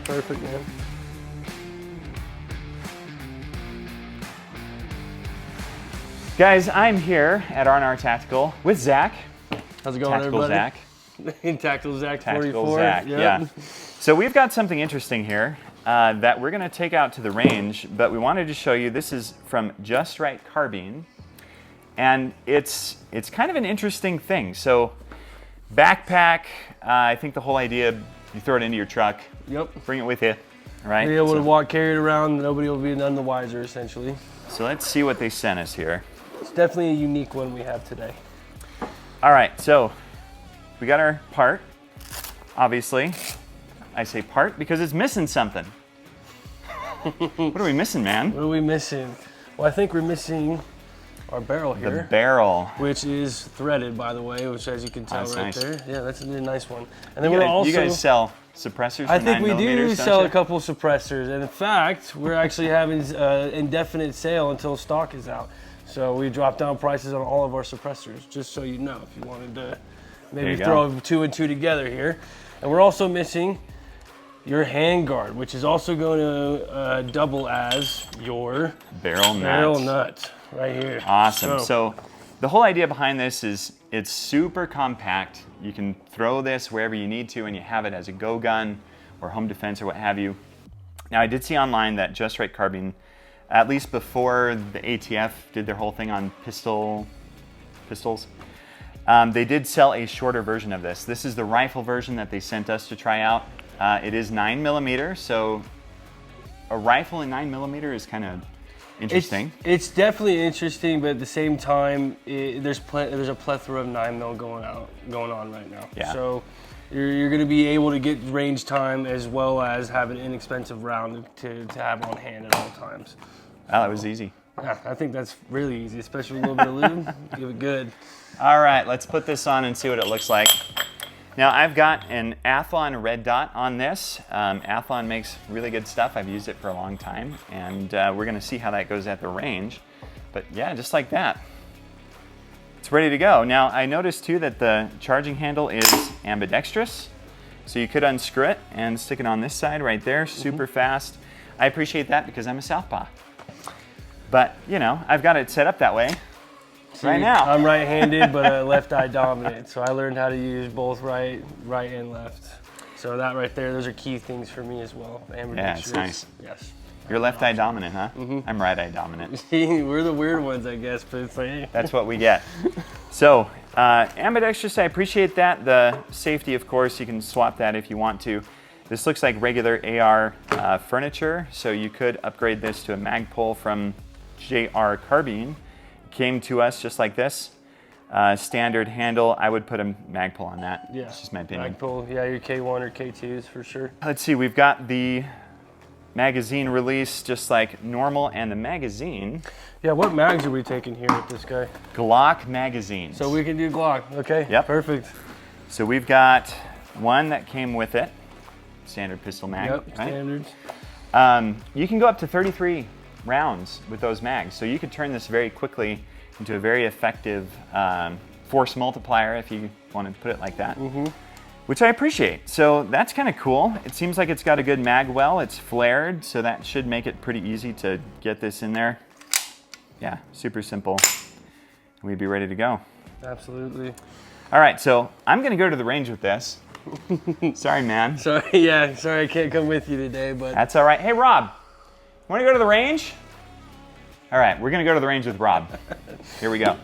perfect, man. Guys, I'm here at R&R Tactical with Zach. How's it going, Tactical everybody? Zach. Tactical Zach 44. Tactical Zach, Yep. yeah. So we've got something interesting here that we're gonna take out to the range, but we wanted to show you, this is from JR Carbine, and it's kind of an interesting thing. So backpack, I think the whole idea, you throw it into your truck, Yep. bring it with you, right? Be able to walk, carry it around, nobody will be none the wiser, essentially. So let's see what they sent us here. It's definitely a unique one we have today. All right, so we got our part, obviously. I say part because it's missing something. What are we missing, man? What are we missing? Well, I think we're missing our barrel here. The barrel. Which is threaded, by the way, which, as you can tell, that's right nice. there. Yeah, that's a really nice one. And then You guys sell suppressors for I think 9 we do millimeters, sell don't a couple suppressors, and in fact, we're actually having indefinite sale until stock is out. So we dropped down prices on all of our suppressors, just so you know, if you wanted to maybe throw 2 and 2 together here. And we're also missing your handguard, which is also going to double as your barrel nut right here. Awesome. So the whole idea behind this is it's super compact. You can throw this wherever you need to, and you have it as a go gun or home defense or what have you. Now, I did see online that JR Carbine, at least before the ATF did their whole thing on pistols, they did sell a shorter version of this. This is the rifle version that they sent us to try out. It is 9 millimeter, so a rifle in 9 millimeter is kind of interesting. It's definitely interesting, but at the same time, there's a plethora of 9mm going on right now. Yeah. So you're going to be able to get range time as well as have an inexpensive round to have on hand at all times. Oh, that was easy. Yeah, I think that's really easy, especially with a little bit of lube. Give it good. All right, let's put this on and see what it looks like. Now, I've got an Athlon red dot on this. Athlon makes really good stuff. I've used it for a long time, and we're gonna see how that goes at the range. But yeah, just like that. It's ready to go. Now, I noticed too that the charging handle is ambidextrous, so you could unscrew it and stick it on this side right there, super fast. I appreciate that because I'm a southpaw. But, you know, I've got it set up that way. See, right now. I'm right-handed, but left eye dominant. So I learned how to use both right and left. So that right there, those are key things for me as well. Yeah, it's nice. Yes. You're left eye dominant, huh? I'm right eye dominant. We're the weird ones, I guess, but it's like, That's what we get. So, ambidextrous, I appreciate that. The safety, of course, you can swap that if you want to. This looks like regular AR furniture, so you could upgrade this to a Magpul from JR Carbine. Came to us just like this. Standard handle, I would put a Magpul on that. Yeah, That's just my opinion. Magpul, yeah, your K1 or K2s for sure. Let's see, we've got the magazine release just like normal, and the magazine. Yeah, what mags are we taking here with this guy? Glock magazines. So we can do Glock, okay? Yep. Perfect. So we've got one that came with it, standard pistol mag. Yep, right? standard. You can go up to 33 rounds with those mags, so you could turn this very quickly into a very effective force multiplier, if you wanted to put it like that, which I appreciate. So that's kind of cool. It seems like it's got a good mag well. It's flared, so that should make it pretty easy to get this in there. Yeah, super simple. We'd be ready to go. Absolutely. All right, so I'm gonna go to the range with this. Sorry, man. Sorry, yeah, sorry I can't come with you today, but. That's all right. Hey, Rob, want to go to the range? All right, we're gonna go to the range with Rob. Here we go.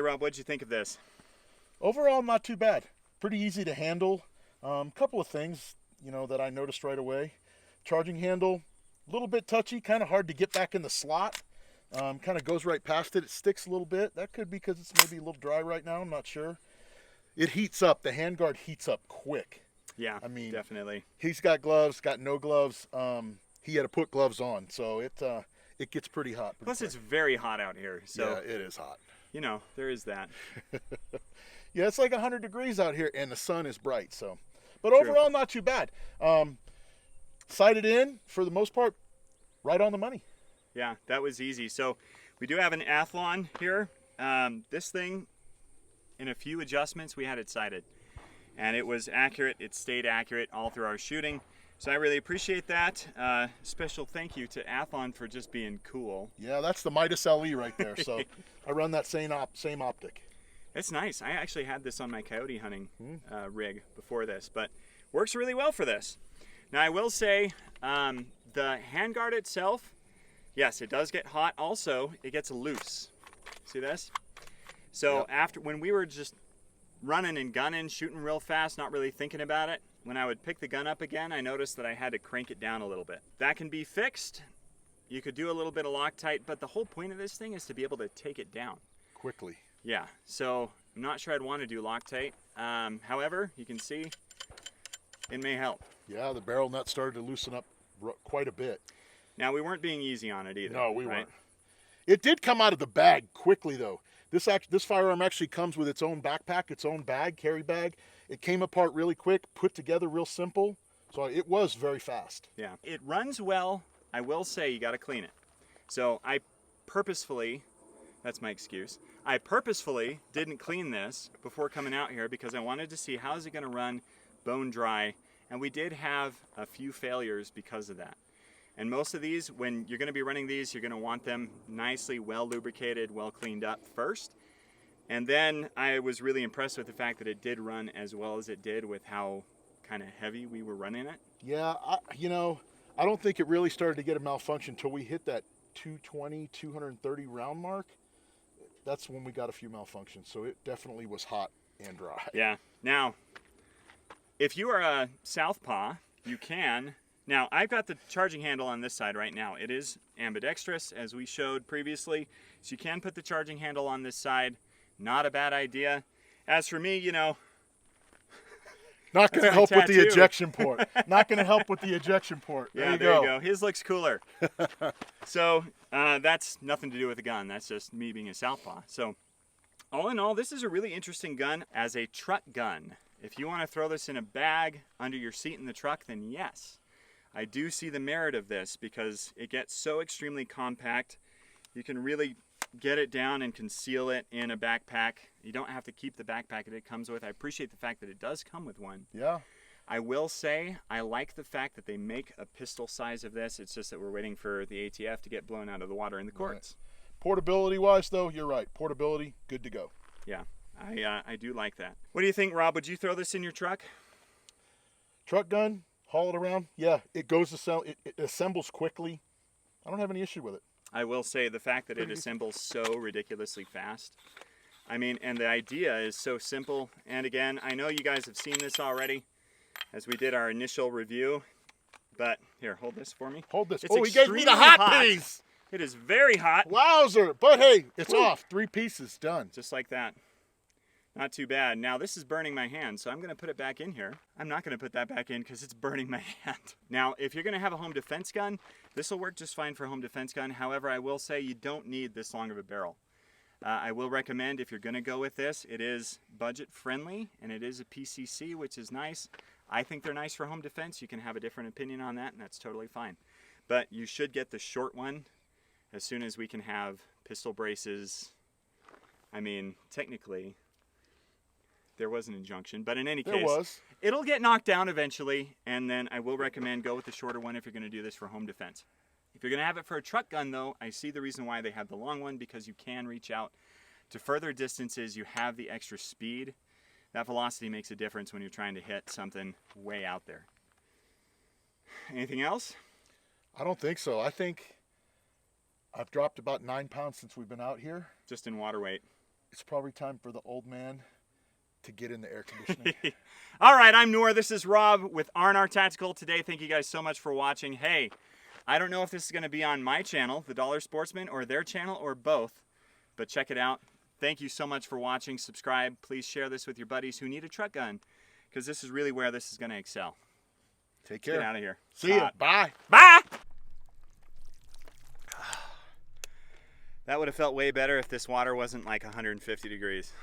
Rob, what'd you think of this? Overall, not too bad. Pretty easy to handle. Couple of things, that I noticed right away. Charging handle, a little bit touchy, kind of hard to get back in the slot. Kind of goes right past it. It sticks a little bit. That could be because it's maybe a little dry right now. I'm not sure. It heats up. The handguard heats up quick. Yeah, I mean, definitely. He's got gloves, got no gloves. He had to put gloves on, so it gets pretty hot. Plus, it's very hot out here. So yeah, it is hot. There is that. Yeah, it's like 100 degrees out here, and the sun is bright. So, but True. overall, not too bad. Sighted in for the most part, right on the money. Yeah, that was easy. So we do have an Athlon here. This thing, in a few adjustments, we had it sighted. And it was accurate. It stayed accurate all through our shooting. So I really appreciate that. Special thank you to Athlon for just being cool. Yeah, that's the Midas LE right there. So I run that same optic. It's nice. I actually had this on my coyote hunting rig before this, but works really well for this. Now I will say the handguard itself, yes, it does get hot. Also, it gets loose. See this? So Yep. when we were just running and gunning, shooting real fast, not really thinking about it, when I would pick the gun up again, I noticed that I had to crank it down a little bit. That can be fixed. You could do a little bit of Loctite, but the whole point of this thing is to be able to take it down Quickly. Yeah, so I'm not sure I'd want to do Loctite. However, you can see it may help. Yeah, the barrel nut started to loosen up quite a bit. Now, we weren't being easy on it either. No, we right? weren't. It did come out of the bag quickly, though. This firearm actually comes with its own backpack, its own bag, carry bag. It came apart really quick, put together real simple. So it was very fast. Yeah, it runs well. I will say you got to clean it. So I purposefully, that's my excuse, I purposefully didn't clean this before coming out here because I wanted to see how is it going to run bone dry. And we did have a few failures because of that. And most of these, when you're going to be running these, you're going to want them nicely well lubricated, well cleaned up first. And then I was really impressed with the fact that it did run as well as it did with how kind of heavy we were running it. Yeah, I don't think it really started to get a malfunction until we hit that 220, 230 round mark. That's when we got a few malfunctions. So it definitely was hot and dry. Yeah. Now, if you are a southpaw, you can. Now, I've got the charging handle on this side right now. It is ambidextrous, as we showed previously. So you can put the charging handle on this side. Not a bad idea. As for me, Not going to help with the tattoo. ejection port. Not going to help with the ejection port. Yeah, there you go. His looks cooler. So that's nothing to do with the gun. That's just me being a southpaw. So all in all, this is a really interesting gun as a truck gun. If you want to throw this in a bag under your seat in the truck, then yes. I do see the merit of this because it gets so extremely compact. You can really get it down and conceal it in a backpack. You don't have to keep the backpack that it comes with. I appreciate the fact that it does come with one. Yeah. I will say I like the fact that they make a pistol size of this. It's just that we're waiting for the ATF to get blown out of the water in the courts. Right. Portability wise, though, you're right. Portability, good to go. Yeah, I do like that. What do you think, Rob? Would you throw this in your truck? Truck gun, haul it around. Yeah, it it assembles quickly. I don't have any issue with it. I will say the fact that it assembles so ridiculously fast. I mean, and the idea is so simple. And again, I know you guys have seen this already as we did our initial review. But here, hold this for me. Hold this. It's he gave me the hot piece. It is very hot. Wowzer. But hey, it's off. 3 pieces, done. Just like that. Not too bad. Now this is burning my hand, so I'm going to put it back in here. I'm not going to put that back in because it's burning my hand. Now, if you're going to have a home defense gun, this will work just fine for a home defense gun. However, I will say you don't need this long of a barrel. I will recommend if you're going to go with this, it is budget friendly and it is a PCC, which is nice. I think they're nice for home defense. You can have a different opinion on that, and that's totally fine. But you should get the short one as soon as we can have pistol braces. I mean, technically, there was an injunction, but in any case, it'll get knocked down eventually, and then I will recommend go with the shorter one if you're going to do this for home defense. If you're going to have it for a truck gun, though, I see the reason why they have the long one, because you can reach out to further distances. You have the extra speed. That velocity makes a difference when you're trying to hit something way out there. Anything else? I don't think so. I think I've dropped about 9 pounds since we've been out here. Just in water weight. it's probably time for the old man to get in the air conditioning. All right, I'm Noor. This is Rob with R&R Tactical today. Thank you guys so much for watching. Hey, I don't know if this is going to be on my channel, The Dollar Sportsman, or their channel, or both, but check it out. Thank you so much for watching. Subscribe. Please share this with your buddies who need a truck gun, because this is really where this is going to excel. Take care. Get out of here. See ya. Bye. Bye. That would have felt way better if this water wasn't like 150 degrees.